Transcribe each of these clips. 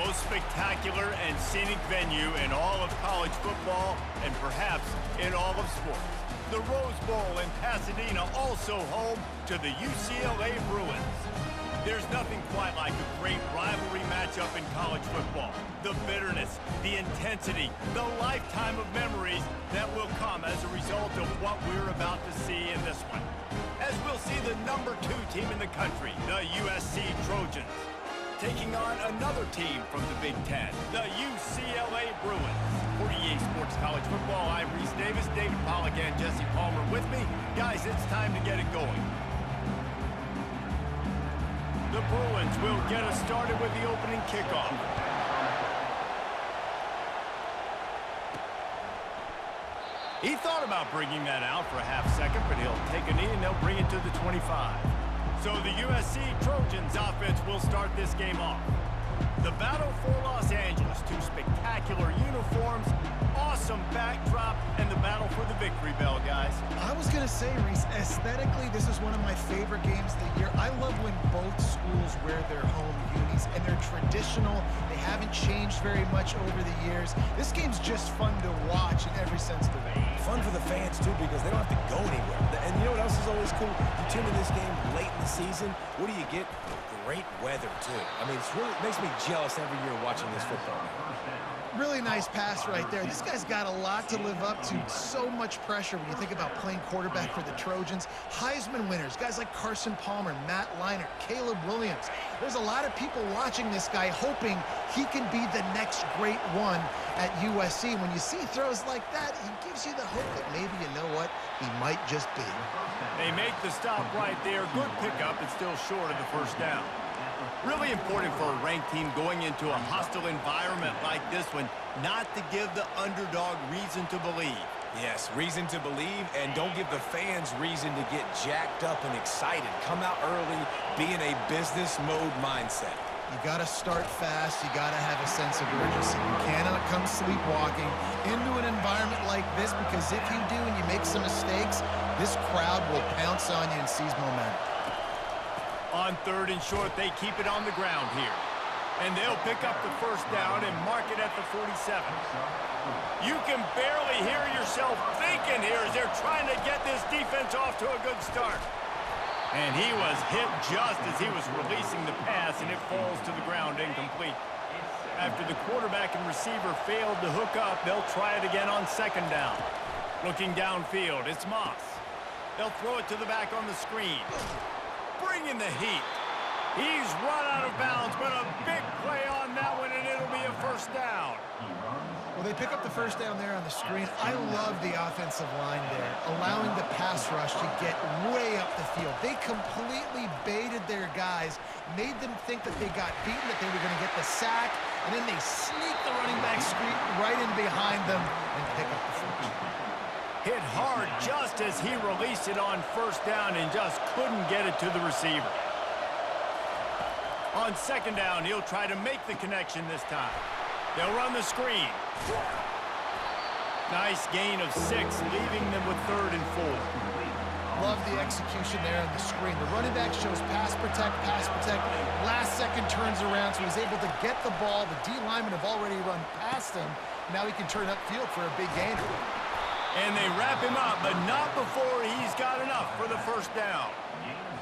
most spectacular and scenic venue in all of college football and perhaps in all of sports. The Rose Bowl in Pasadena, also home to the UCLA Bruins. There's nothing quite like a great rivalry matchup in college football. The bitterness, the intensity, the lifetime of memories that will come as a result of what we're about to see in this one. As we'll see the number 2 team in the country, the USC Trojans, taking on another team from the Big Ten, the UCLA Bruins. For EA Sports College Football, I'm Reese Davis, David Pollack and Jesse Palmer with me. Guys, it's time to get it going. The Bruins will get us started with the opening kickoff. He thought about bringing that out for a half second, but he'll take a knee and they'll bring it to the 25. So the USC Trojans offense will start this game off. The battle for Los Angeles, 2 spectacular uniforms, awesome backdrop, and the battle for the victory bell, guys. I was going to say, Reese, aesthetically, this is one of my favorite games of the year. I love when both schools wear their home unis, and they're traditional. They haven't changed very much over the years. This game's just fun to watch in every sense of the word. Fun for the fans, too, because they don't have to go anywhere. And you know what else is always cool? You tune in this game late in the season. What do you get? Great weather, too. I mean, it makes me jealous every year watching this football game. Really nice pass right there. This guy's got a lot to live up to. So much pressure when you think about playing quarterback for the Trojans. Heisman winners, guys like Carson Palmer, Matt Leinart, Caleb Williams. There's a lot of people watching this guy hoping he can be the next great one at USC. When you see throws like that, he gives you the hope that maybe, you know what, he might just be. They make the stop right there. Good pickup, but still short of the first down. Really important for a ranked team going into a hostile environment like this one, not to give the underdog reason to believe. Yes, reason to believe, and don't give the fans reason to get jacked up and excited. Come out early, be in a business mode mindset. You got to start fast. You got to have a sense of urgency. You cannot come sleepwalking into an environment like this, because if you do and you make some mistakes, this crowd will pounce on you and seize momentum. On 3rd and short, they keep it on the ground here. And they'll pick up the first down and mark it at the 47. You can barely hear yourself thinking here as they're trying to get this defense off to a good start. And he was hit just as he was releasing the pass, and it falls to the ground incomplete. After the quarterback and receiver failed to hook up, they'll try it again on 2nd down. Looking downfield, it's Moss. They'll throw it to the back on the screen. Bringing the heat. He's run out of bounds, but a big play on that one, and it'll be a first down. Well, they pick up the first down there on the screen. I love the offensive line there, allowing the pass rush to get way up the field. They completely baited their guys, made them think that they got beaten, that they were going to get the sack, and then they sneak the running back screen right in behind them and pick up the first. Hit hard just as he released it on 1st down and just couldn't get it to the receiver. On 2nd down, he'll try to make the connection this time. They'll run the screen. Nice gain of 6, leaving them with 3rd and 4. Love the execution there on the screen. The running back shows pass protect, last second turns around, so he's able to get the ball. The D linemen have already run past him. Now he can turn upfield for a big gainer. And they wrap him up, but not before he's got enough for the first down.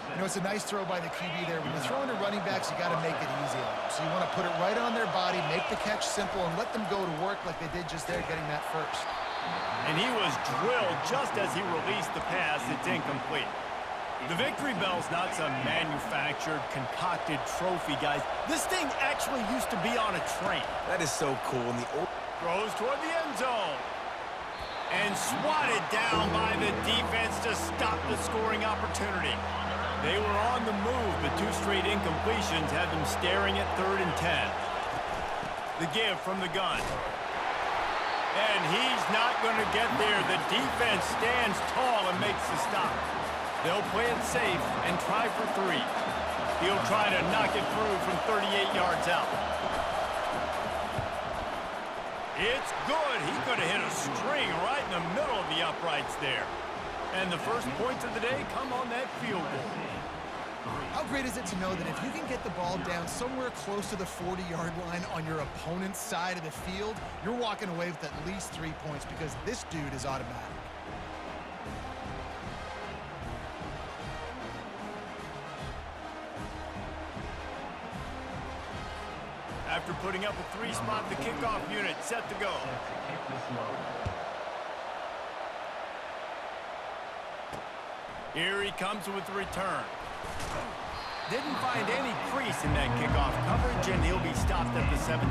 You know, it's a nice throw by the QB there. When you're throwing to running backs, you got to make it easy on them. So you want to put it right on their body, make the catch simple, and let them go to work like they did just there, getting that first. And he was drilled just as he released the pass. It's incomplete. The victory bell's not some manufactured, concocted trophy, guys. This thing actually used to be on a train. That is so cool. And throws toward the end zone. And swatted down by the defense to stop the scoring opportunity. They were on the move, but 2 straight incompletions had them staring at 3rd and 10. The give from the gun. And he's not going to get there. The defense stands tall and makes the stop. They'll play it safe and try for 3. He'll try to knock it through from 38 yards out. It's good. He could have hit a string right in the middle of the uprights there. And the first points of the day come on that field goal. How great is it to know that if you can get the ball down somewhere close to the 40-yard line on your opponent's side of the field, you're walking away with at least 3 points because this dude is automatic. After putting up a 3-spot, the kickoff unit set to go. Here he comes with the return. Didn't find any crease in that kickoff coverage, and he'll be stopped at the 17.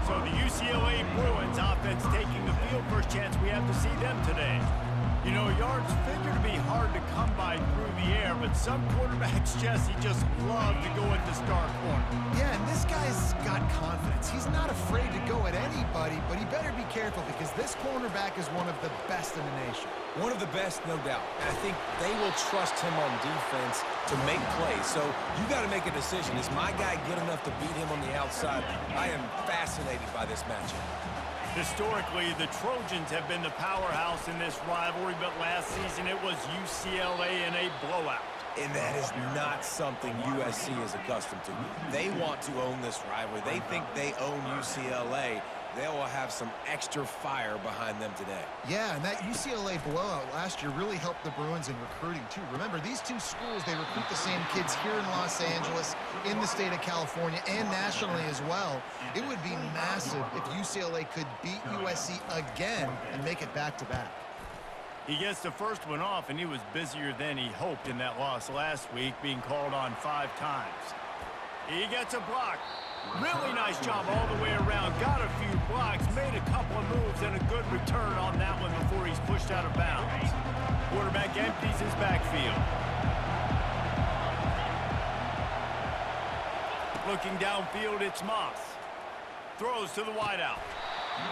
So the UCLA Bruins offense taking the field. First chance we have to see them today. You know, yards figure to be hard to come by through the air, but some quarterbacks, Jesse, just love to go at the star corner. Yeah, and this guy's got confidence. He's not afraid to go at anybody, but he better be careful because this cornerback is one of the best in the nation. One of the best, no doubt. And I think they will trust him on defense to make plays. So you got to make a decision. Is my guy good enough to beat him on the outside? I am fascinated by this matchup. Historically, the Trojans have been the powerhouse in this rivalry, but last season it was UCLA in a blowout. And that is not something USC is accustomed to. They want to own this rivalry. They think they own UCLA. They will have some extra fire behind them today. Yeah, and that UCLA blowout last year really helped the Bruins in recruiting, too. Remember, these two schools, they recruit the same kids here in Los Angeles, in the state of California, and nationally as well. It would be massive if UCLA could beat USC again and make it back-to-back. He gets the first one off, and he was busier than he hoped in that loss last week, being called on 5 times. He gets a block. Really nice job all the way around. Got a few blocks, made a couple of moves, and a good return on that one before he's pushed out of bounds. Quarterback empties his backfield. Looking downfield, it's Moss. Throws to the wideout.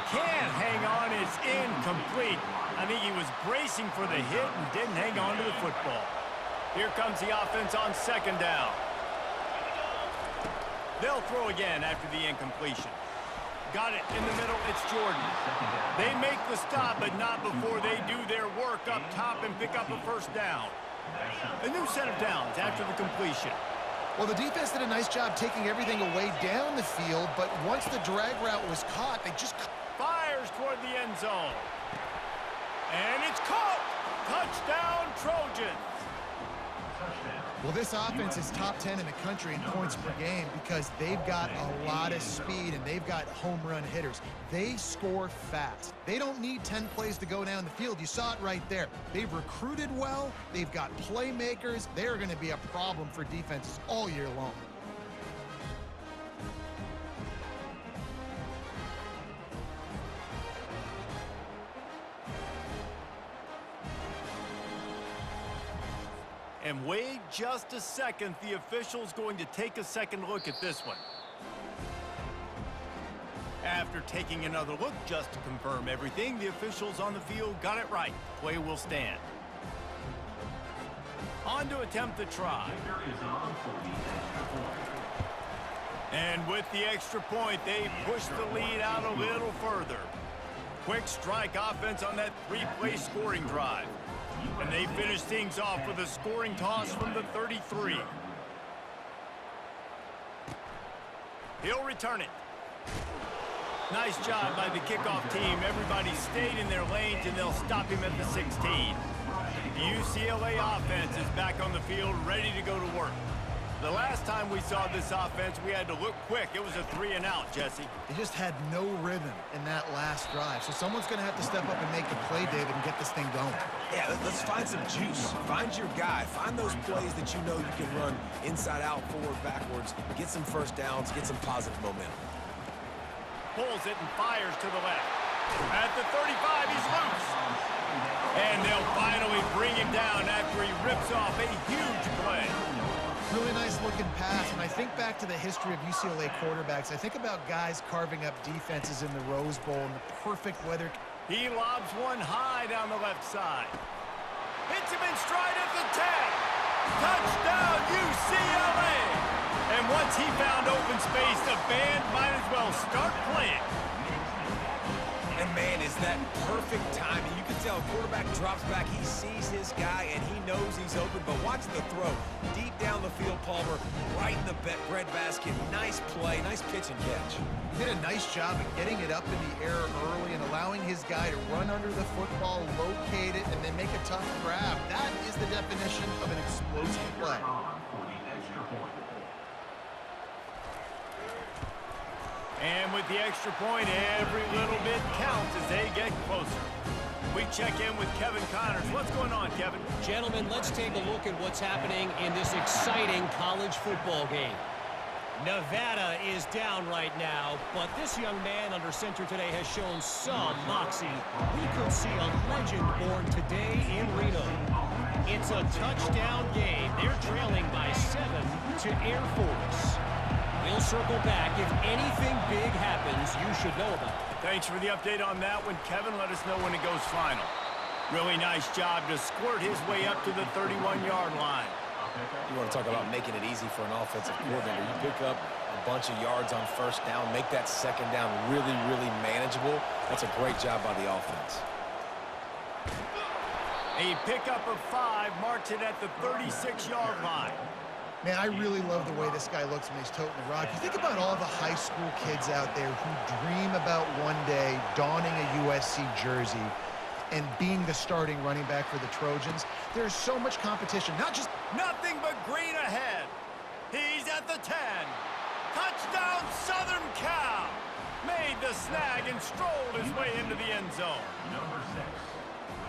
Can't hang on, it's incomplete. I think he was bracing for the hit and didn't hang on to the football. Here comes the offense on 2nd down. They'll throw again after the incompletion. Got it in the middle, it's Jordan. They make the stop, but not before they do their work up top and pick up a 1st down. A new set of downs after the completion. Well, the defense did a nice job taking everything away down the field, but once the drag route was caught, they just... Fires toward the end zone. And it's caught! Touchdown, Trojans! Well, this offense is top 10 in the country in points per game because they've got a lot of speed and they've got home run hitters. They score fast. They don't need 10 plays to go down the field. You saw it right there. They've recruited well. They've got playmakers. They're going to be a problem for defenses all year long. And wait just a second, the official's going to take a second look at this one. After taking another look just to confirm everything, the officials on the field got it right. Play will stand. On to attempt the try. And with the extra point, they push the lead out a little further. Quick strike offense on that 3-play scoring drive. And they finish things off with a scoring toss from the 33. He'll return it. Nice job by the kickoff team. Everybody stayed in their lanes, and they'll stop him at the 16. The UCLA offense is back on the field, ready to go to work. The last time we saw this offense, we had to look quick. It was a 3-and-out, Jesse. They just had no rhythm in that last drive. So someone's going to have to step up and make the play, David, and get this thing going. Yeah, let's find some juice. Find your guy. Find those plays that you know you can run inside out, forward, backwards. Get some 1st downs. Get some positive momentum. Pulls it and fires to the left. At the 35, he's loose. And they'll finally bring him down after he rips off a huge play. Really nice looking pass, and I think back to the history of UCLA quarterbacks. I think about guys carving up defenses in the Rose Bowl in the perfect weather. He lobs one high down the left side. Hits him in stride at the 10. Touchdown, UCLA! And once he found open space, the band might as well start playing. And man, is that perfect timing. You can tell quarterback drops back. He sees his guy, and he knows he's open. But watch the throw. Deep down the field, Palmer, right in the breadbasket. Nice play, nice pitch and catch. Did a nice job of getting it up in the air early and allowing his guy to run under the football, locate it, and then make a tough grab. That is the definition of an explosive play. And with the extra point, every little bit counts as they get closer. We check in with Kevin Connors. What's going on, Kevin? Gentlemen, let's take a look at what's happening in this exciting college football game. Nevada is down right now, but this young man under center today has shown some moxie. We could see a legend born today in Reno. It's a touchdown game. They're trailing by 7 to Air Force. We'll circle back. If anything big happens, you should know about it. Thanks for the update on that one, Kevin. Let us know when it goes final. Really nice job to squirt his way up to the 31-yard line. You want to talk about making it easy for an offensive coordinator. You pick up a bunch of yards on first down, make that second down really, really manageable. That's a great job by the offense. A pickup of 5 marks it at the 36-yard line. Man, I really love the way this guy looks when he's toting the rock. You think about all the high school kids out there who dream about one day donning a USC jersey and being the starting running back for the Trojans. There's so much competition, not just... Nothing but green ahead. He's at the 10. Touchdown, Southern Cal. Made the snag and strolled his way into the end zone. Number 6.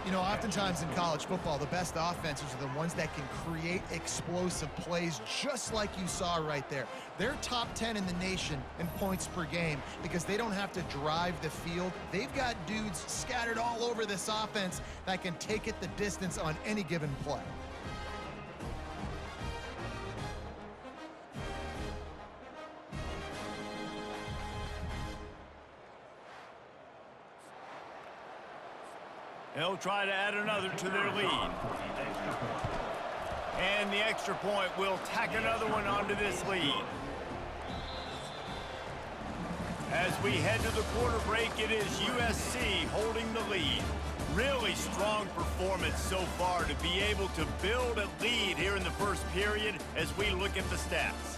You know, oftentimes in college football, the best offenses are the ones that can create explosive plays, just like you saw right there. They're top 10 in the nation in points per game because they don't have to drive the field. They've got dudes scattered all over this offense that can take it the distance on any given play. They'll try to add another to their lead. And the extra point will tack another one onto this lead. As we head to the quarter break, it is USC holding the lead. Really strong performance so far to be able to build a lead here in the first period as we look at the stats.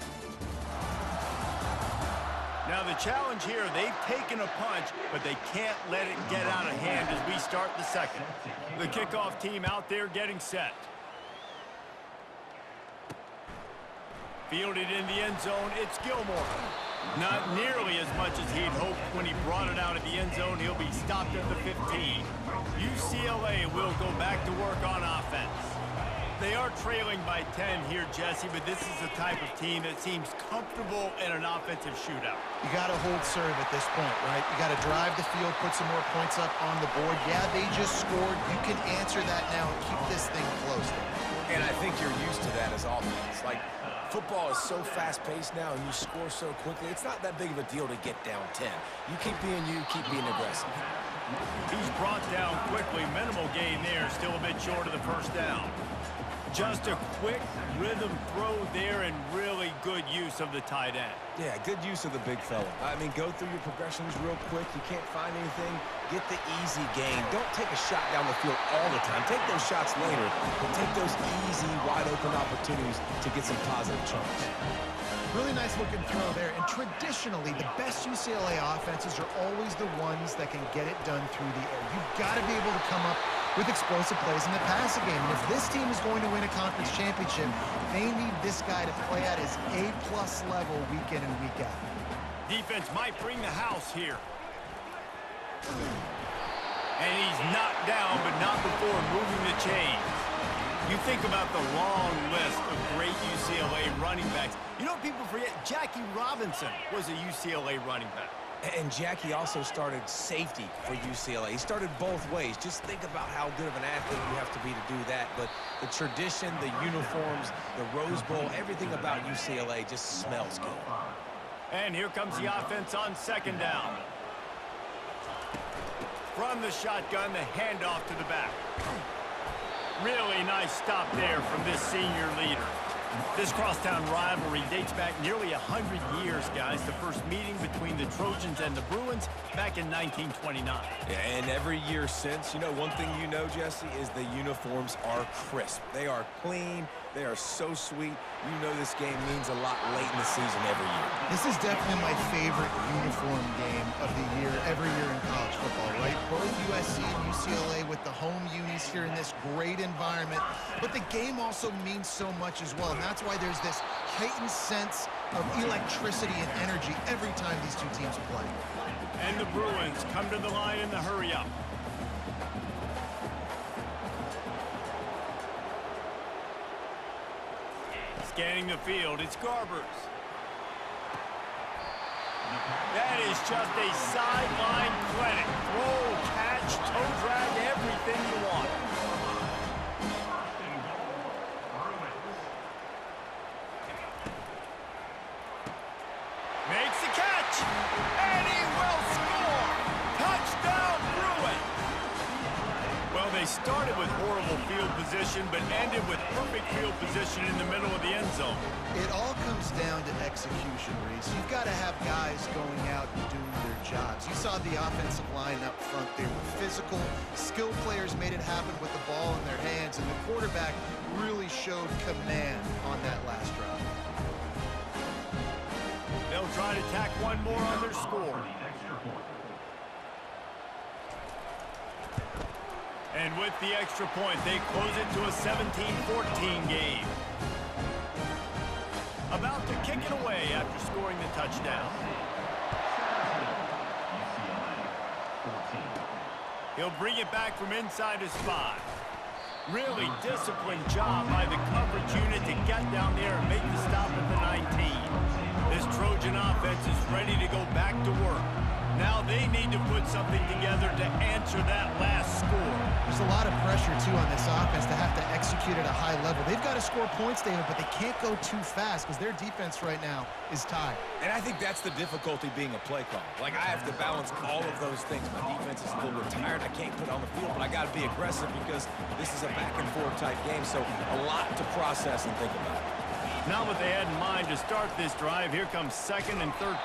Now the challenge here, they've taken a punch, but they can't let it get out of hand as we start the second. The kickoff team out there getting set. Fielded in the end zone, it's Gilmore. Not nearly as much as he'd hoped when he brought it out of the end zone. He'll be stopped at the 15. UCLA will go back to work on offense. They are trailing by 10 here, Jesse, but this is the type of team that seems comfortable in an offensive shootout. You got to hold serve at this point, right? You got to drive the field, put some more points up on the board. Yeah, they just scored. You can answer that now and keep this thing close. And I think you're used to that as offense. Like, football is so fast-paced now and you score so quickly, it's not that big of a deal to get down 10. You keep being you, keep being aggressive. He's brought down quickly. Minimal gain there, still a bit short of the first down. Just a quick rhythm throw there and really good use of the tight end. Yeah, good use of the big fella. I mean, go through your progressions real quick. You can't find anything. Get the easy gain. Don't take a shot down the field all the time. Take those shots later, but take those easy, wide-open opportunities to get some positive chunks. Really nice looking throw there. And traditionally, the best UCLA offenses are always the ones that can get it done through the air. You've got to be able to come up with explosive plays in the passing game. And if this team is going to win a conference championship, they need this guy to play at his A-plus level week in and week out. Defense might bring the house here. And he's knocked down, but not before moving the chains. You think about the long list of great UCLA running backs. You know what people forget? Jackie Robinson was a UCLA running back. And Jackie also started safety for UCLA. He started both ways. Just think about how good of an athlete you have to be to do that. But the tradition, the uniforms, the Rose Bowl, everything about UCLA just smells good. And here comes the offense on second down. From the shotgun, the handoff to the back. Really nice stop there from this senior leader. This crosstown rivalry dates back nearly 100 years, guys. The first meeting between the Trojans and the Bruins back in 1929. Yeah, and every year since, you know, one thing you know, Jesse, is the uniforms are crisp. They are clean. They are so sweet. You know this game means a lot late in the season every year. This is definitely my favorite uniform game of the year, every year in college football, right? Both USC and UCLA with the home unis here in this great environment. But the game also means so much as well, and that's why there's this heightened sense of electricity and energy every time these two teams play. And the Bruins come to the line in the hurry-up. Scanning the field, it's Garbers. That is just a sideline clinic. Throw, catch, toe drag, everything you want. Makes the catch, and he will score. Touchdown, Bruins. Well, they started with horrible field position, but ended with perfect field position in the middle of the end zone. It all comes down to execution, Reese. You've got to have guys going out and doing their jobs. You saw the offensive line up front. They were physical. Skilled players made it happen with the ball in their hands, and the quarterback really showed command on that last drive. They'll try to tack one more on their score. And with the extra point, they close it to a 17-14 game. About to kick it away after scoring the touchdown. He'll bring it back from inside his 5. Really disciplined job by the coverage unit to get down there and make the stop at the 19. This Trojan offense is ready to go back to work. Now they need to put something together to answer that last score. There's a lot of pressure, too, on this offense to have to execute at a high level. They've got to score points, David, but they can't go too fast because their defense right now is tied. And I think that's the difficulty being a play call. Like, I have to balance all of those things. My defense is a little bit tired. I can't put it on the field, but I got to be aggressive because this is a back-and-forth type game, so a lot to process and think about. Not what they had in mind to start this drive. Here comes 2nd and 13.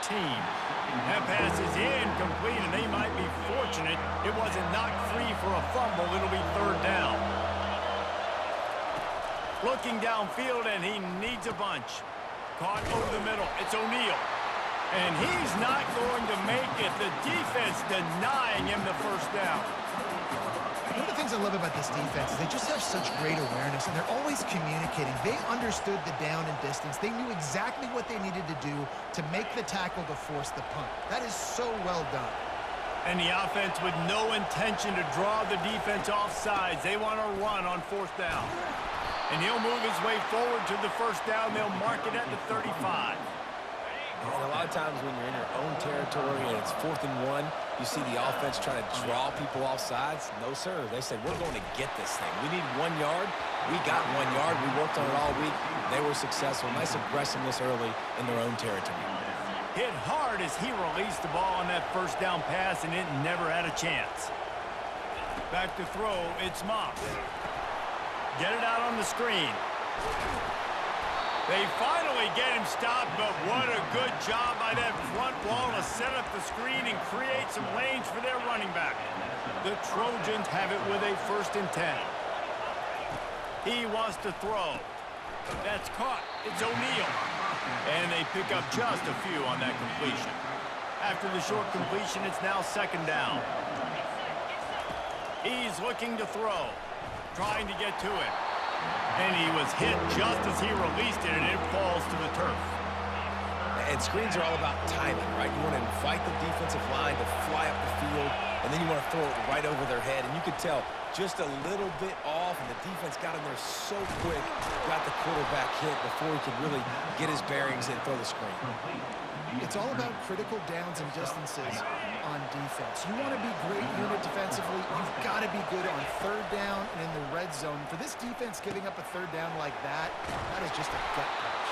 That pass is incomplete, and they might be fortunate it wasn't knocked free for a fumble. It'll be 3rd down. Looking downfield, and he needs a bunch. Caught over the middle. It's O'Neal. And he's not going to make it. The defense denying him the 1st down. One of the things I love about this defense is they just have such great awareness, and they're always communicating. They understood the down and distance. They knew exactly what they needed to do to make the tackle to force the punt. That is so well done. And the offense with no intention to draw the defense off sides. They want to run on 4th down. And he'll move his way forward to the 1st down. They'll mark it at the 35. And a lot of times when you're in your own territory and it's 4th and 1, you see the offense trying to draw people off sides. No, sir. They said, we're going to get this thing. We need 1 yard. We got 1 yard. We worked on it all week. They were successful. Nice aggressiveness early in their own territory. Hit hard as he released the ball on that 1st down pass, and it never had a chance. Back to throw. It's Moss. Get it out on the screen. They finally get him stopped, but what a good job by that front wall to set up the screen and create some lanes for their running back. The Trojans have it with a 1st and 10. He wants to throw. That's caught. It's O'Neal. And they pick up just a few on that completion. After the short completion, it's now 2nd down. He's looking to throw, trying to get to it. And he was hit just as he released it, and it falls to the turf. And screens are all about timing, right? You want to invite the defensive line to fly up the field, and then you want to throw it right over their head. And you could tell just a little bit off, and the defense got in there so quick, got the quarterback hit before he could really get his bearings and throw the screen. It's all about critical downs and distances on defense. You want to be great unit defensively, you've got to be good on 3rd down and in the red zone. For this defense giving up a 3rd down like that, that is just a gut punch.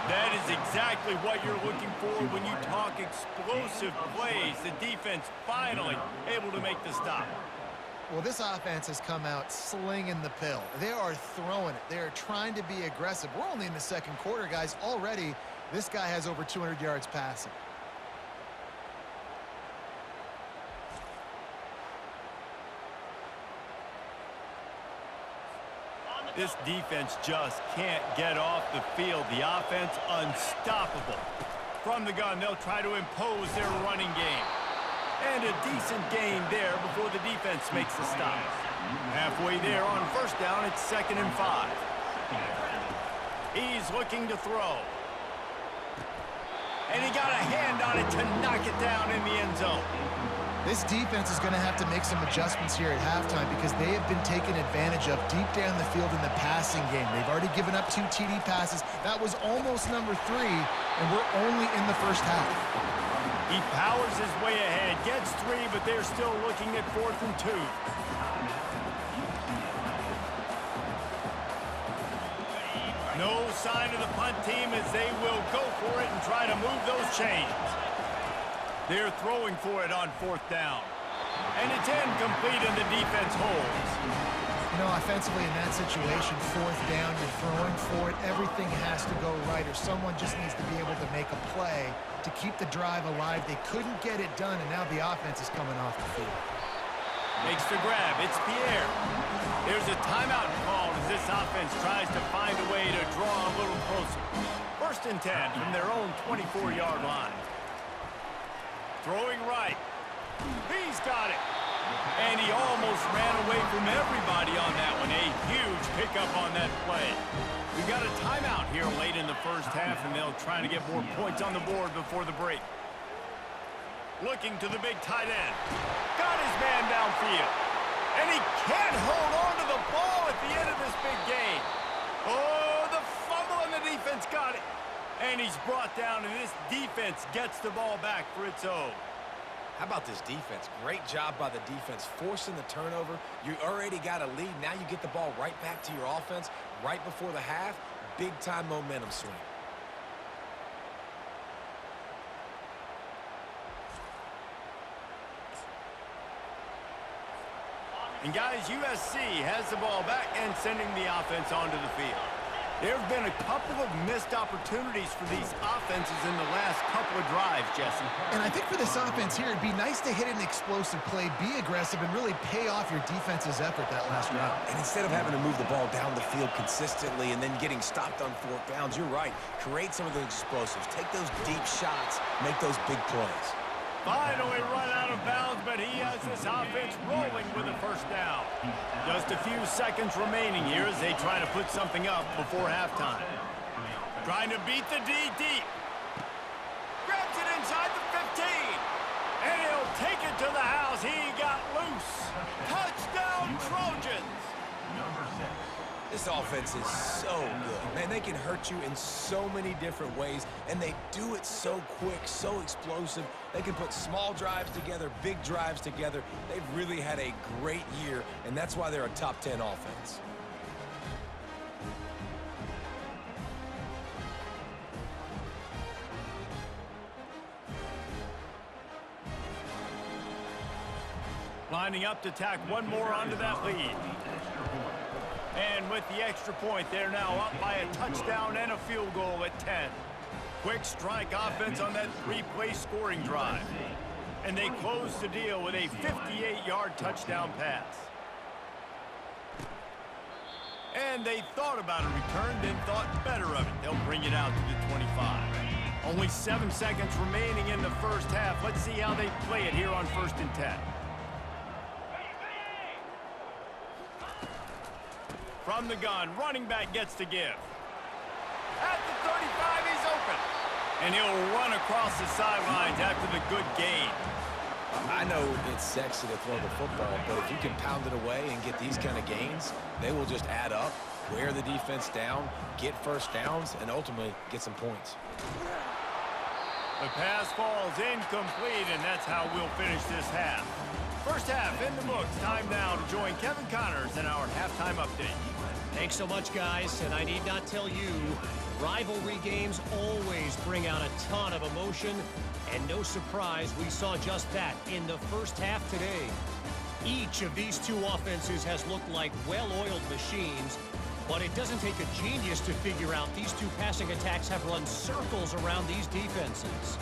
That is exactly what you're looking for when you talk explosive plays. The defense finally able to make the stop. Well, this offense has come out slinging the pill. They are throwing it. They are trying to be aggressive. We're only in the second quarter, guys. Already, this guy has over 200 yards passing. This defense just can't get off the field. The offense unstoppable. From the gun, they'll try to impose their running game. And a decent gain there before the defense makes the stop. Halfway there on first down, it's 2nd and 5. He's looking to throw. And he got a hand on it to knock it down in the end zone. This defense is going to have to make some adjustments here at halftime because they have been taken advantage of deep down the field in the passing game. They've already given up 2 TD passes. That was almost number 3, and we're only in the first half. He powers his way ahead, gets 3, but they're still looking at 4th and 2. No sign of the punt team as they will go for it and try to move those chains. They're throwing for it on 4th down. And it's incomplete and the defense holds. You know, offensively in that situation, 4th down, you're throwing for it. Everything has to go right, or someone just needs to be able to make a play to keep the drive alive. They couldn't get it done, and now the offense is coming off the field. Makes the grab. It's Pierre. There's a timeout called as this offense tries to find a way to draw a little closer. 1st and 10 from their own 24-yard line. Throwing right. He's got it. And he almost ran away from everybody on that one. A huge pickup on that play. We've got a timeout here late in the first half, and they'll try to get more points on the board before the break. Looking to the big tight end. Got his man downfield. And he can't hold on to the ball at the end of this big game. Oh, the fumble, and the defense got it. And he's brought down, and this defense gets the ball back for its own. How about this defense? Great job by the defense, forcing the turnover. You already got a lead. Now you get the ball right back to your offense right before the half. Big-time momentum swing. And guys, USC has the ball back and sending the offense onto the field. There have been a couple of missed opportunities for these offenses in the last couple of drives, Jesse. And I think for this offense here, it'd be nice to hit an explosive play, be aggressive, and really pay off your defense's effort that last round. And instead of having to move the ball down the field consistently and then getting stopped on 4th downs, you're right. Create some of those explosives. Take those deep shots. Make those big plays. Finally run out of bounds, but he has this offense rolling with a 1st down. Just a few seconds remaining here as they try to put something up before halftime. Trying to beat the D deep. Grabs it inside the 15. And he'll take it to the house. He got loose. Touchdown, Trojans. This offense is so good. Man, they can hurt you in so many different ways, and they do it so quick, so explosive. They can put small drives together, big drives together. They've really had a great year, and that's why they're a top 10 offense. Lining up to tack one more onto that lead. And with the extra point, they're now up by a touchdown and a field goal at 10. Quick strike offense on that 3-play scoring drive. And they close the deal with a 58-yard touchdown pass. And they thought about a return, then thought better of it. They'll bring it out to the 25. Only 7 seconds remaining in the first half. Let's see how they play it here on 1st and 10. From the gun, running back gets to give. At the 35, he's open. And he'll run across the sidelines after the good gain. I know it's sexy to throw the football, but if you can pound it away and get these kind of gains, they will just add up, wear the defense down, get 1st downs, and ultimately get some points. The pass falls incomplete, and that's how we'll finish this half. First half in the books. Time now to join Kevin Connors in our halftime update. Thanks so much, guys, and I need not tell you, rivalry games always bring out a ton of emotion, and no surprise we saw just that in the first half today. Each of these two offenses has looked like well-oiled machines, but it doesn't take a genius to figure out these two passing attacks have run circles around these defenses.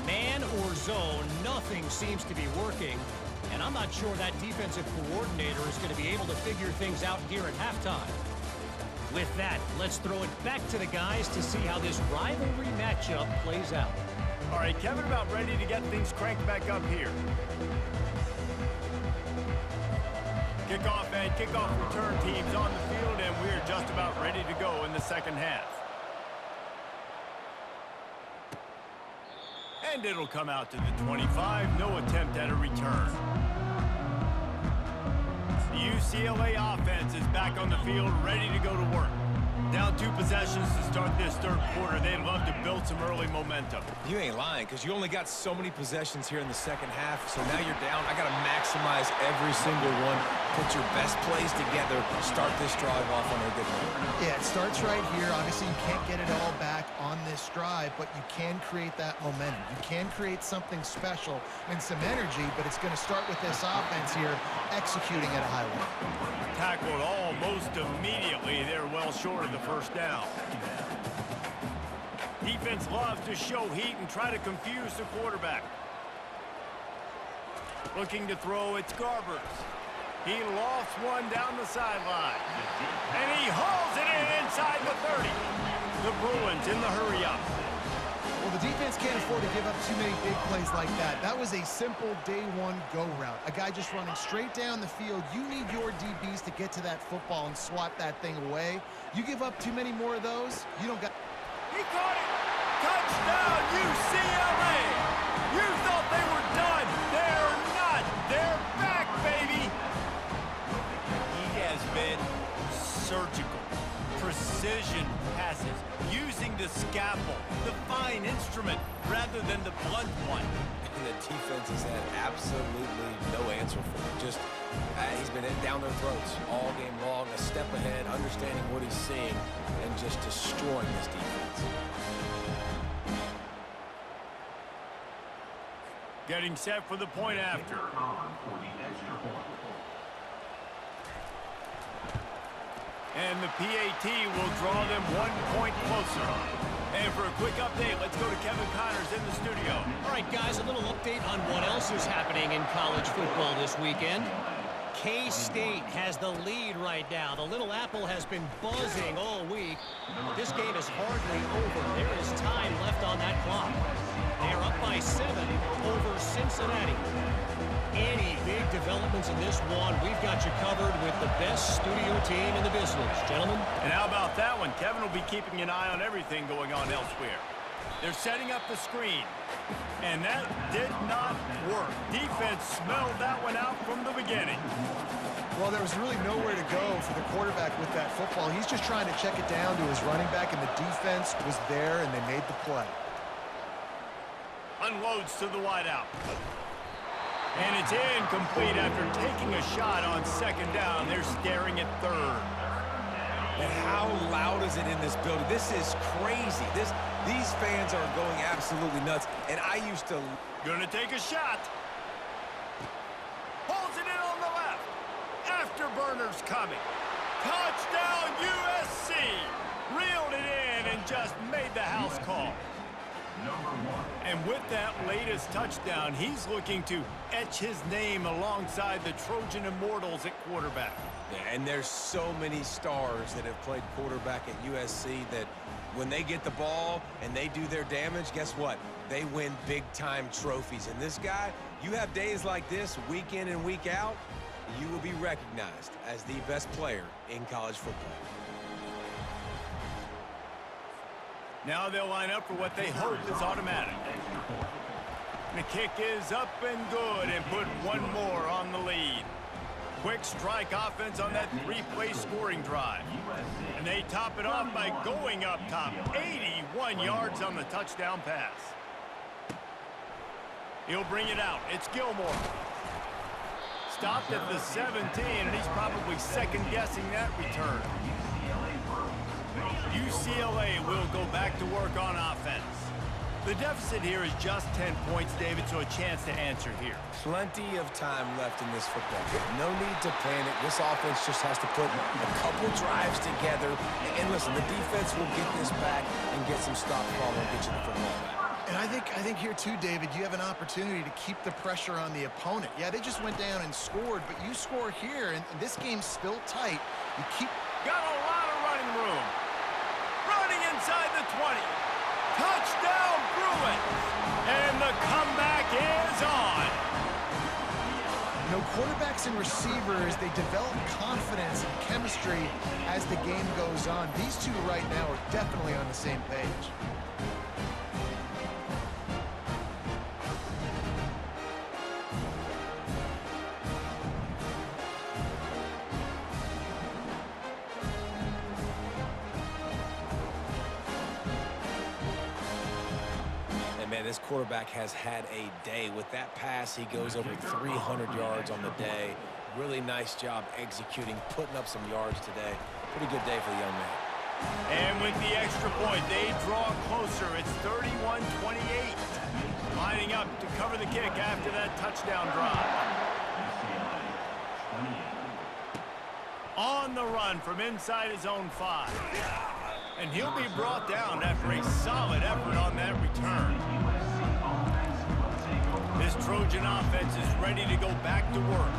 Man or zone, nothing seems to be working, and I'm not sure that defensive coordinator is going to be able to figure things out here at halftime. With that, let's throw it back to the guys to see how this rivalry matchup plays out. All right, Kevin, about ready to get things cranked back up here. Kickoff and kickoff return teams on the field, and we're just about ready to go in the second half. And it'll come out to the 25. No attempt at a return. The UCLA offense is back on the field, ready to go to work. Down 2 possessions to start this third quarter. They'd love to build some early momentum. You ain't lying, because you only got so many possessions here in the second half, so now you're down. I got to maximize every single one. Put your best plays together. Start this drive off on a good note. Yeah, it starts right here. Obviously, you can't get it all back on this drive, but you can create that momentum. You can create something special and some energy, but it's going to start with this offense here executing at a high level. Tackled almost immediately. They're well short of the first down. Defense loves to show heat and try to confuse the quarterback. Looking to throw, it's Garbers. He lofts one down the sideline. And he hauls it in inside the 30. The Bruins in the hurry-up. Well, the defense can't afford to give up too many big plays like that. That was a simple day-one go route. A guy just running straight down the field. You need your DBs to get to that football and swat that thing away. You give up too many more of those, you don't got... He caught it! Touchdown, UCLA! You thought they were done. They're not. They're back, baby! He has been surgical. Precision passes, using the scalpel, the fine instrument, rather than the blunt one. And the defense has had absolutely no answer for it. Just, he's been down their throats all game long, a step ahead, understanding what he's seeing, and just destroying this defense. Getting set for the point after. And the PAT will draw them 1 point closer. And for a quick update, let's go to Kevin Connors in the studio. All right, guys, a little update on what else is happening in college football this weekend. K-State has the lead right now. The Little Apple has been buzzing all week. This game is hardly over. There is time left on that clock. They are up by 7 over Cincinnati. Any big developments in this one, we've got you covered with the best studio team in the business, gentlemen. And how about that one? Kevin will be keeping an eye on everything going on elsewhere. They're setting up the screen. And that did not work. Defense smelled that one out from the beginning. Well, there was really nowhere to go for the quarterback with that football. He's just trying to check it down to his running back, and the defense was there, and they made the play. Unloads to the wideout. And it's incomplete after taking a shot on second down. They're staring at third. And how loud is it in this building? This is crazy. These fans are going absolutely nuts. And I used to... Gonna take a shot. Holds it in on the left. Afterburner's coming. Touchdown USC. Reeled it in and just made the house call. And with that latest touchdown, he's looking to etch his name alongside the Trojan Immortals at quarterback. Yeah, and there's so many stars that have played quarterback at USC that when they get the ball and they do their damage, guess what? They win big-time trophies. And this guy, you have days like this, week in and week out, you will be recognized as the best player in college football. Now they'll line up for what they hope is automatic. The kick is up and good, and put one more on the lead. Quick strike offense on that 3-play scoring drive. And they top it off by going up top. 81 yards on the touchdown pass. He'll bring it out. It's Gilmore. Stopped at the 17, and he's probably second-guessing that return. UCLA will go back to work on offense. The deficit here is just 10 points, David, so a chance to answer here. Plenty of time left in this football game. No need to panic. This offense just has to put a couple drives together. And listen, the defense will get this back and get some stops following and get you the football back. And I think here too, David, you have an opportunity to keep the pressure on the opponent. Yeah, they just went down and scored, but you score here, and this game's still tight. You keep... Got a lot of running room. Running inside the 20. Touchdown, Bruins! And the comeback is on. You know, quarterbacks and receivers, they develop confidence and chemistry as the game goes on. These two right now are definitely on the same page. Man, this quarterback has had a day. With that pass, he goes over 300 yards on the day. Really nice job executing, putting up some yards today. Pretty good day for the young man. And with the extra point, they draw closer. It's 31-28. Lining up to cover the kick after that touchdown drive. On the run from inside his own 5. And he'll be brought down after a solid effort on that return. This Trojan offense is ready to go back to work.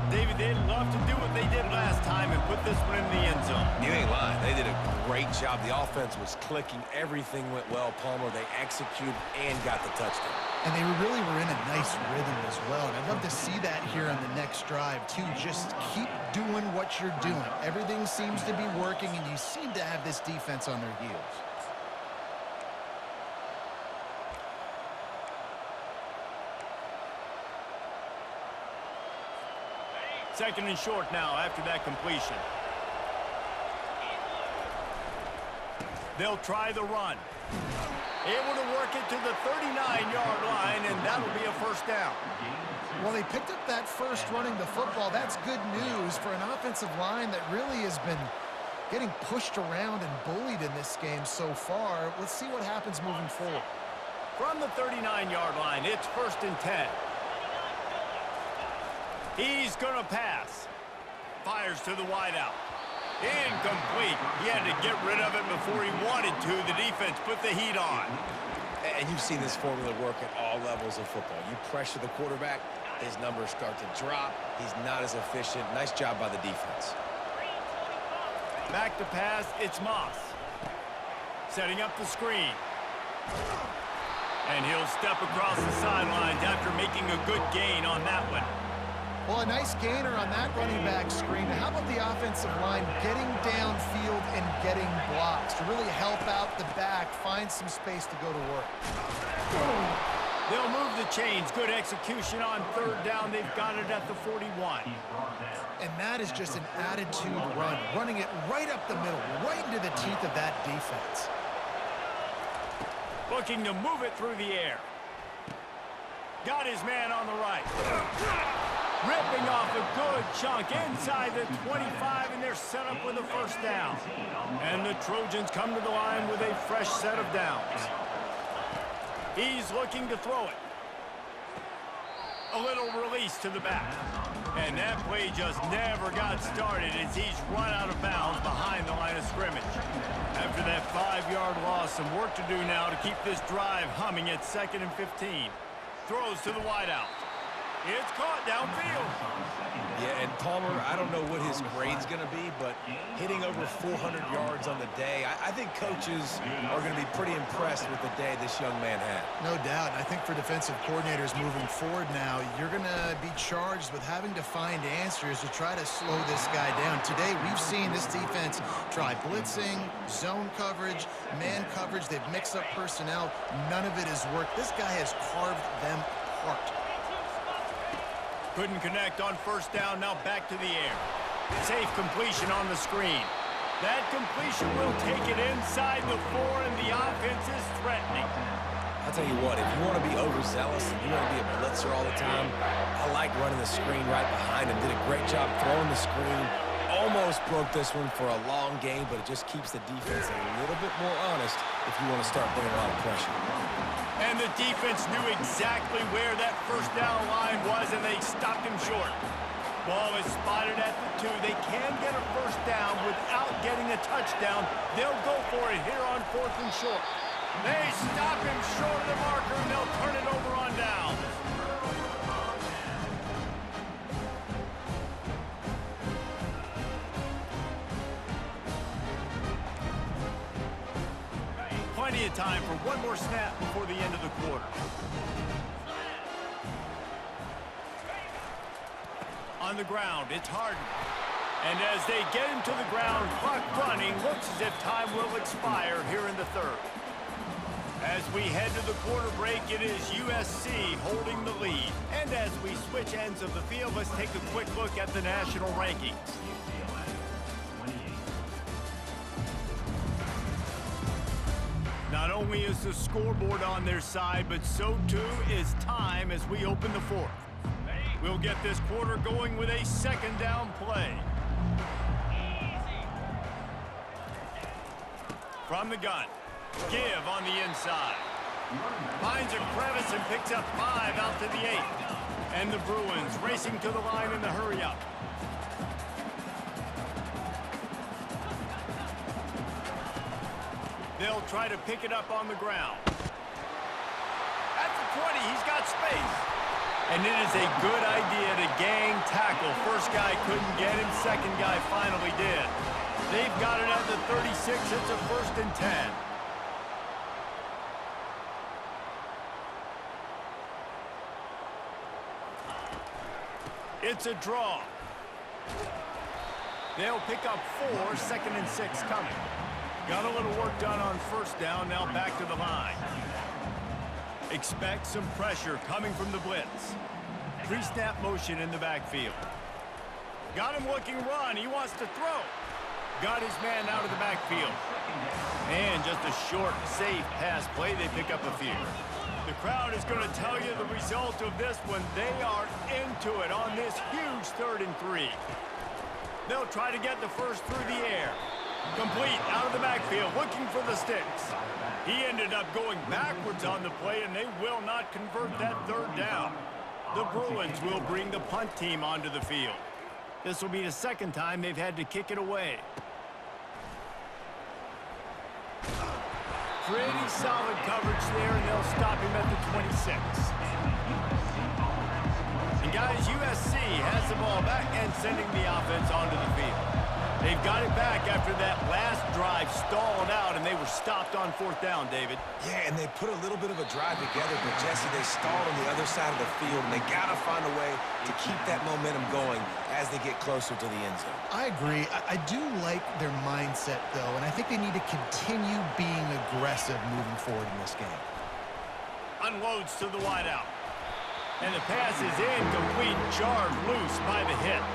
David, they'd love to do what they did last time and put this one in the end zone. You ain't lying. They did a great job. The offense was clicking. Everything went well. Palmer, they executed and got the touchdown. And they really were in a nice rhythm as well. And I'd love to see that here on the next drive, too. Just keep doing what you're doing. Everything seems to be working, and you seem to have this defense on their heels. Second and short now after that completion. They'll try the run. Able to work it to the 39-yard line, and that'll be a first down. Well, they picked up that first running the football. That's good news for an offensive line that really has been getting pushed around and bullied in this game so far. Let's see what happens moving forward. From the 39-yard line, it's 1st and 10. He's going to pass. Fires to the wideout. Incomplete. He had to get rid of it before he wanted to. The defense put the heat on. And you've seen this formula work at all levels of football. You pressure the quarterback, his numbers start to drop. He's not as efficient. Nice job by the defense. Back to pass, it's Moss. Setting up the screen. And he'll step across the sidelines after making a good gain on that one. Well, a nice gainer on that running back screen. How about the offensive line getting downfield and getting blocks to really help out the back, find some space to go to work? They'll move the chains. Good execution on 3rd down. They've got it at the 41. And that is just an attitude run, running it right up the middle, right into the teeth of that defense. Looking to move it through the air. Got his man on the right. Ripping off a good chunk inside the 25, and they're set up with a first down. And the Trojans come to the line with a fresh set of downs. He's looking to throw it. A little release to the back. And that play just never got started as he's run out of bounds behind the line of scrimmage. After that 5-yard loss, some work to do now to keep this drive humming at 2nd and 15. Throws to the wideout. It's caught downfield. Yeah, and Palmer, I don't know what his grade's going to be, but hitting over 400 yards on the day, I think coaches are going to be pretty impressed with the day this young man had. No doubt. I think for defensive coordinators moving forward now, you're going to be charged with having to find answers to try to slow this guy down. Today, we've seen this defense try blitzing, zone coverage, man coverage. They've mixed up personnel. None of it has worked. This guy has carved them apart. Couldn't connect on 1st down, now back to the air. Safe completion on the screen. That completion will take it inside the 4, and the offense is threatening. I'll tell you what, if you want to be overzealous and you want to be a blitzer all the time, I like running the screen right behind him. Did a great job throwing the screen, almost broke this one for a long game, but it just keeps the defense a little bit more honest if you want to start bringing a lot of pressure. And the defense knew exactly where that first down line was, and they stopped him short. Ball is spotted at the 2. They can get a first down without getting a touchdown. They'll go for it here on 4th and short. They stop him short of the marker, and they'll turn it over on down. Plenty of time for one more snap before the end of the quarter. On the ground, it's Harden. And as they get him to the ground, clock running, looks as if time will expire here in the 3rd. As we head to the quarter break, it is USC holding the lead. And as we switch ends of the field, let's take a quick look at the national rankings. Not only is the scoreboard on their side, but so too is time as we open the 4th. We'll get this quarter going with a second down play. From the gun, give on the inside. Finds a crevice and picks up 5 out to the 8. And the Bruins racing to the line in the hurry-up. They'll try to pick it up on the ground. At the 20, he's got space. And it is a good idea to gang tackle. First guy couldn't get him, second guy finally did. They've got it at the 36. It's a 1st and 10. It's a draw. They'll pick up 4, 2nd and 6 coming. Got a little work done on first down, now back to the line. Expect some pressure coming from the blitz. Pre-snap motion in the backfield. Got him looking run, he wants to throw. Got his man out of the backfield. And just a short, safe pass play, they pick up a few. The crowd is going to tell you the result of this one. They are into it on this huge 3rd and 3. They'll try to get the first through the air. Complete out of the backfield, looking for the sticks. He ended up going backwards on the play, and they will not convert that 3rd down. The Bruins will bring the punt team onto the field. This will be the 2nd time they've had to kick it away. Pretty solid coverage there, and they'll stop him at the 26. And guys, USC has the ball back and sending the offense onto the field. They've got it back after that last drive stalled out, and they were stopped on 4th down, David. Yeah, and they put a little bit of a drive together, but, Jesse, they stalled on the other side of the field, and they got to find a way to keep that momentum going as they get closer to the end zone. I agree. I do like their mindset, though, and I think they need to continue being aggressive moving forward in this game. Unloads to the wideout. And the pass is incomplete, jarred loose by the hit.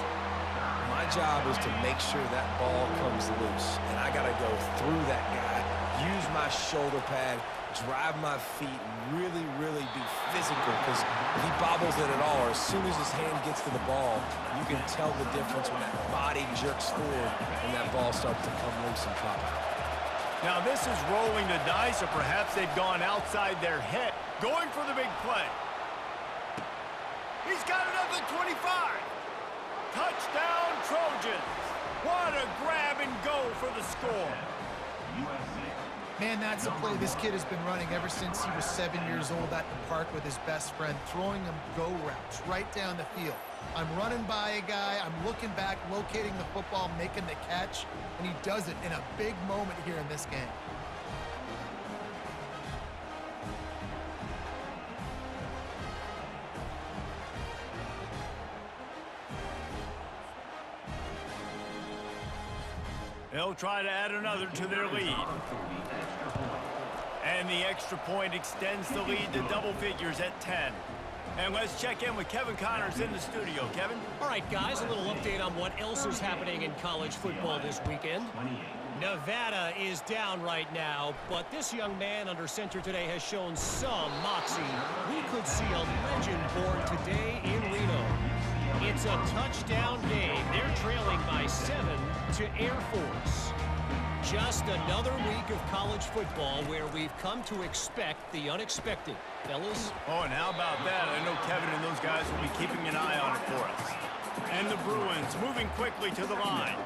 My job is to make sure that ball comes loose, and I got to go through that guy, use my shoulder pad, drive my feet, and really be physical, because if he bobbles it at all, or as soon as his hand gets to the ball, you can tell the difference when that body jerks forward and that ball starts to come loose and pop out. Now this is rolling the dice, or perhaps they've gone outside their head, going for the big play. He's got it at the 25. Touchdown, Trojans. What a grab and go for the score. Man, that's a play this kid has been running ever since he was 7 years old at the park with his best friend, throwing him go routes right down the field. I'm running by a guy, I'm looking back, locating the football, making the catch, and he does it in a big moment here in this game. They'll try to add another to their lead. And the extra point extends the lead to double figures at 10. And let's check in with Kevin Connors in the studio. Kevin? All right, guys, a little update on what else is happening in college football this weekend. Nevada is down right now, but this young man under center today has shown some moxie. We could see a legend born today in Reno. It's a touchdown game. They're trailing by 7 to Air Force. Just another week of college football where we've come to expect the unexpected. Fellas? Oh, and how about that? I know Kevin and those guys will be keeping an eye on it for us. And the Bruins moving quickly to the line.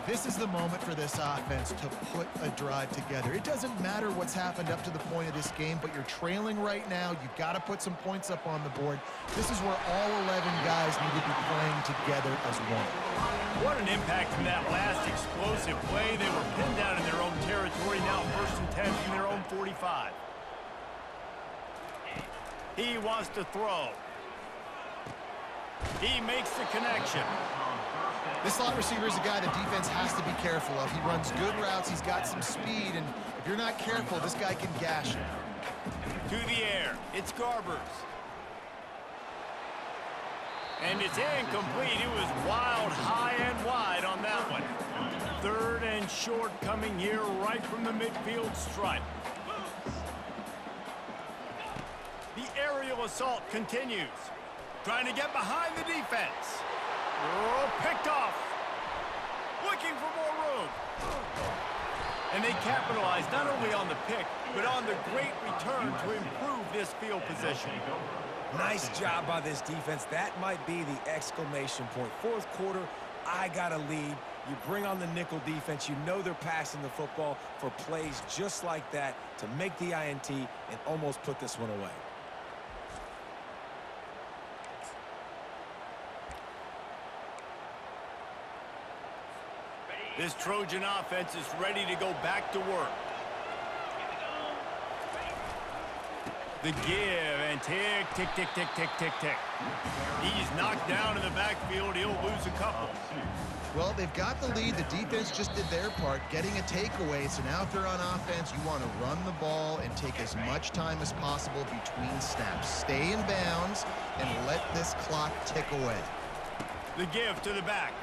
This is the moment for this offense to put a drive together. It doesn't matter what's happened up to the point of this game, but you're trailing right now. You've got to put some points up on the board. This is where all 11 guys need to be playing together as one. What an impact from that last explosive play. They were pinned down in their own territory, now 1st and 10 from their own 45. He wants to throw. He makes the connection. This slot receiver is a guy the defense has to be careful of. He runs good routes. He's got some speed, and if you're not careful, this guy can gash you. To the air. It's Garbers. And it's incomplete. It was wild, high and wide on that one. 3rd and short coming here right from the midfield stripe. The aerial assault continues. Trying to get behind the defense. Oh, picked off. Looking for more room. And they capitalized not only on the pick, but on the great return to improve this field position. Nice job by this defense. That might be the exclamation point. 4th quarter, I got a lead. You bring on the nickel defense. You know they're passing the football for plays just like that to make the INT and almost put this one away. This Trojan offense is ready to go back to work. The give and tick, tick, tick, tick, tick, tick, tick. He's knocked down in the backfield. He'll lose a couple. Well, they've got the lead. The defense just did their part, getting a takeaway. So now if they're on offense, you want to run the ball and take as much time as possible between snaps. Stay in bounds and let this clock tick away. The give to the back.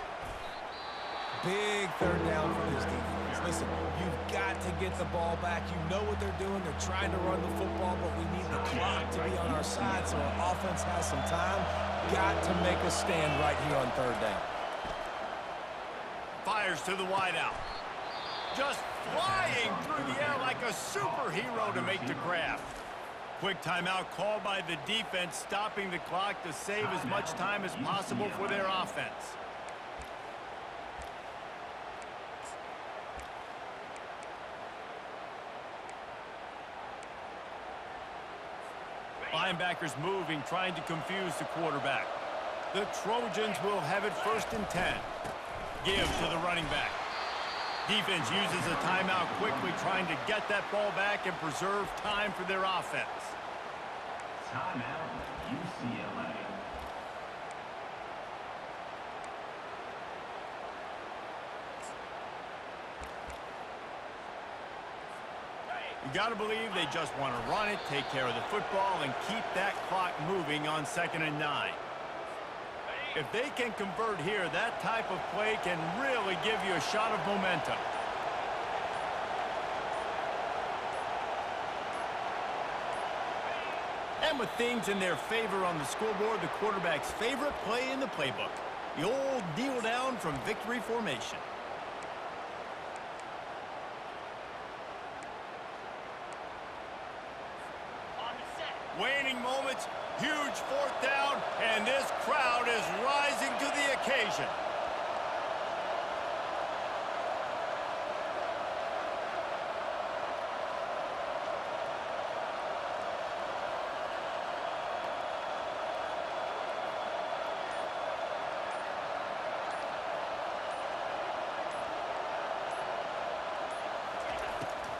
Big 3rd down for this defense. Listen, you've got to get the ball back. You know what they're doing. They're trying to run the football, but we need the clock to be on our side so our offense has some time. Got to make a stand right here on 3rd down. Fires to the wideout. Just flying through the air like a superhero to make the grab. Quick timeout called by the defense, stopping the clock to save as much time as possible for their offense. Linebackers moving, trying to confuse the quarterback. The Trojans will have it 1st and 10. Give to the running back. Defense uses a timeout quickly, trying to get that ball back and preserve time for their offense. Timeout, UCLA. You got to believe they just want to run it, take care of the football, and keep that clock moving on 2nd and 9. If they can convert here, that type of play can really give you a shot of momentum. And with things in their favor on the scoreboard, the quarterback's favorite play in the playbook, the old kneel down from victory formation. Waning moments, huge 4th down, and this crowd is rising to the occasion.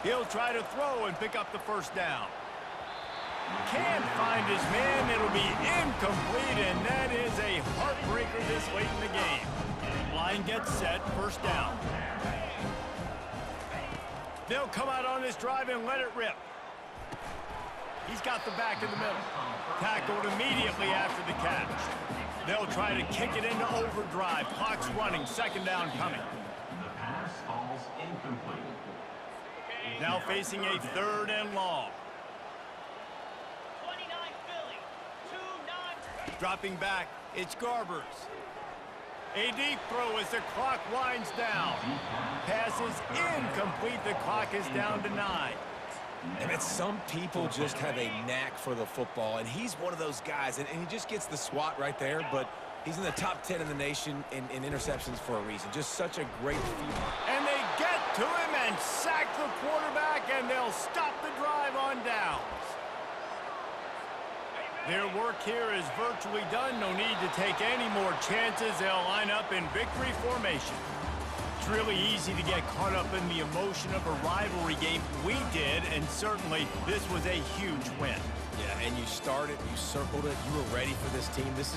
He'll try to throw and pick up the 1st down. Can't find his man. It'll be incomplete, and that is a heartbreaker this late in the game. Line gets set, 1st down. They'll come out on this drive and let it rip. He's got the back in the middle. Tackled immediately after the catch. They'll try to kick it into overdrive. Clock's running, 2nd down coming. The pass falls incomplete. Now facing a 3rd and long. Dropping back, It's Garbers. A deep throw as the clock winds down. Pass is incomplete. The clock is down to 9. And some people just have a knack for the football, and he's one of those guys, and he just gets the swat right there, but he's in the top 10 in the nation in interceptions for a reason. Just such a great feat. And they get to him and sack the quarterback, and they'll stop the drive on downs. Their work here is virtually done. No need to take any more chances. They'll line up in victory formation. It's really easy to get caught up in the emotion of a rivalry game. We did, and certainly this was a huge win. Yeah, and you started, you circled it, you were ready for this team. This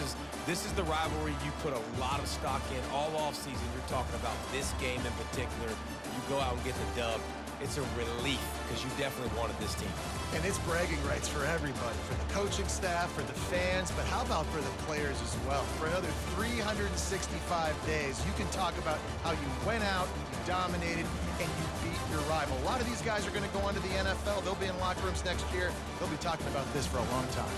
is the rivalry you put a lot of stock in all offseason. You're talking about this game in particular. You go out and get the dub. It's a relief because you definitely wanted this team. And it's bragging rights for everybody, for the coaching staff, for the fans, but how about for the players as well? For another 365 days, you can talk about how you went out, you dominated, and you beat your rival. A lot of these guys are going to go on to the NFL. They'll be in locker rooms next year. They'll be talking about this for a long time.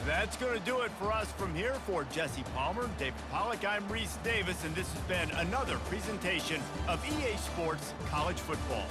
That's going to do it for us from here. For Jesse Palmer, David Pollack, I'm Reese Davis, and this has been another presentation of EA Sports College Football.